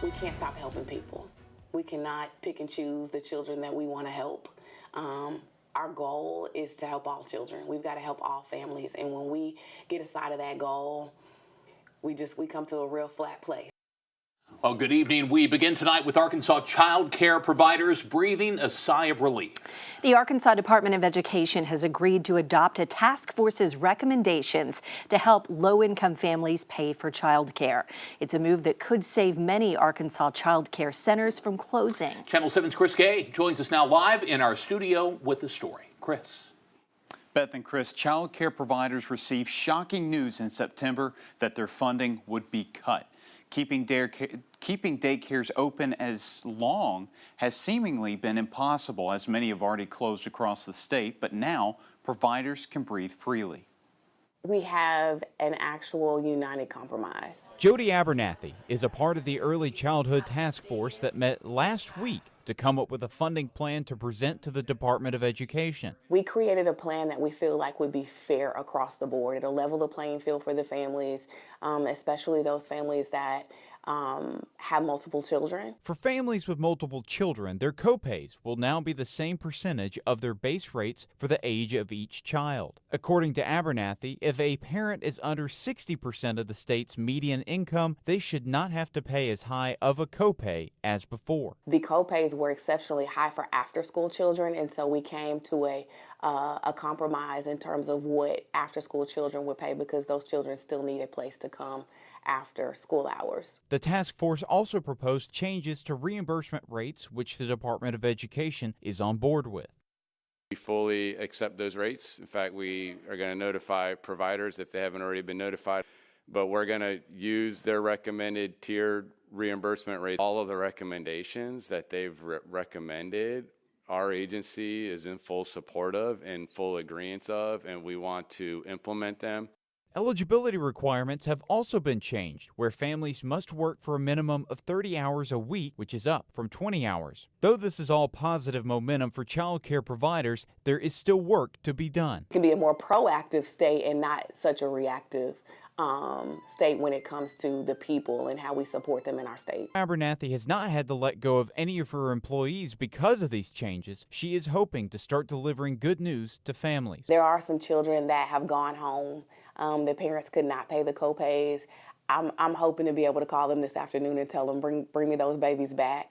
we can't stop helping people. We cannot pick and choose the children that we want to help. Our goal is to help all children. We've got to help all families. And when we get aside of that goal, we come to a real flat place. Well, good evening. We begin tonight with Arkansas child care providers breathing a sigh of relief. The Arkansas Department of Education has agreed to adopt a task force's recommendations to help low-income families pay for child care. It's a move that could save many Arkansas child care centers from closing. Channel 7's Chris Gay joins us now live in our studio with the story. Chris. Beth and Chris, child care providers received shocking news in September that their funding would be cut. Keeping daycares open as long has seemingly been impossible, as many have already closed across the state, but now providers can breathe freely. We have an actual united compromise. Jody Abernathy is a part of the Early Childhood Task Force that met last week to come up with a funding plan to present to the Department of Education. We created a plan that we feel like would be fair across the board. It'll level the playing field for the families, especially those families that have multiple children. For families with multiple children, their copays will now be the same percentage of their base rates for the age of each child. According to Abernathy, if a parent is under 60% of the state's median income, they should not have to pay as high of a copay as before. The copays were exceptionally high for after-school children, and so we came to a compromise in terms of what after-school children would pay, because those children still need a place to come after school hours. The task force also proposed changes to reimbursement rates, which the Department of Education is on board with. We fully accept those rates. In fact, we are going to notify providers if they haven't already been notified, but we're going to use their recommended tiered reimbursement rates. All of the recommendations that they've recommended, our agency is in full support of and full agreement of, and we want to implement them. Eligibility requirements have also been changed, where families must work for a minimum of 30 hours a week, which is up from 20 hours. Though this is all positive momentum for child care providers, there is still work to be done. It can be a more proactive state and not such a reactive state when it comes to the people and how we support them in our state. Abernathy has not had to let go of any of her employees because of these changes. She is hoping to start delivering good news to families. There are some children that have gone home. The parents could not pay the copays. I'm hoping to be able to call them this afternoon and tell them, bring me those babies back.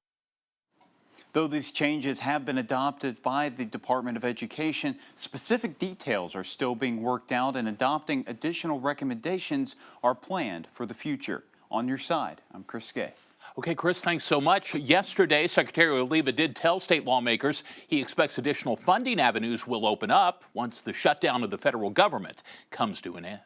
Though these changes have been adopted by the Department of Education, specific details are still being worked out, and adopting additional recommendations are planned for the future. On your side, I'm Chris Gay. Okay, Chris, thanks so much. Yesterday, Secretary Oliva did tell state lawmakers he expects additional funding avenues will open up once the shutdown of the federal government comes to an end.